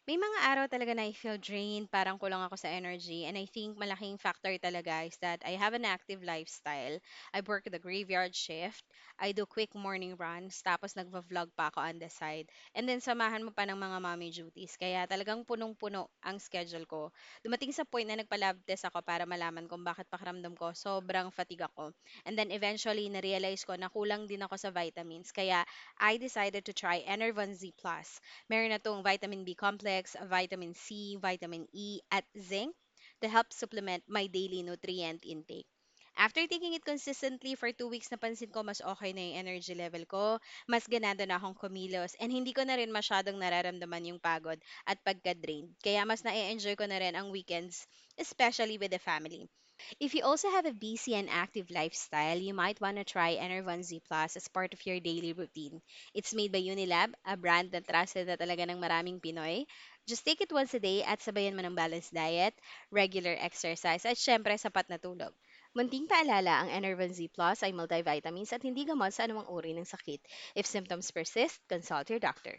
May mga araw talaga na I feel drained, parang kulang ako sa energy. And I think malaking factor talaga is that I have an active lifestyle. I work the graveyard shift. I do quick morning runs. Tapos nagva-vlog pa ako on the side. And then samahan mo pa ng mga mommy duties. Kaya talagang punong-puno ang schedule ko. Dumating sa point na nagpa-lab test ako para malaman kung bakit pakiramdam ko sobrang fatigue ako. And then eventually na-realize ko na kulang din ako sa vitamins. Kaya I decided to try Enervon Z+. Meron na tong vitamin B complex, vitamin C, vitamin E, at zinc to help supplement my daily nutrient intake. After taking it consistently for 2 weeks, napansin ko mas okay na yung energy level ko, mas ganado na akong kumilos, and hindi ko na rin masyadong nararamdaman yung pagod at pagka-drained. Kaya mas na-enjoy ko na rin ang weekends, especially with the family. If you also have a busy and active lifestyle, you might want to try Enervon Z Plus as part of your daily routine. It's made by Unilab, a brand na trusted na talaga ng maraming Pinoy. Just take it once a day at sabayan mo ng balanced diet, regular exercise, at syempre sapat na tulog. Munting paalala, ang Enervon Z Plus ay multivitamins at hindi gamot sa anumang uri ng sakit. If symptoms persist, consult your doctor.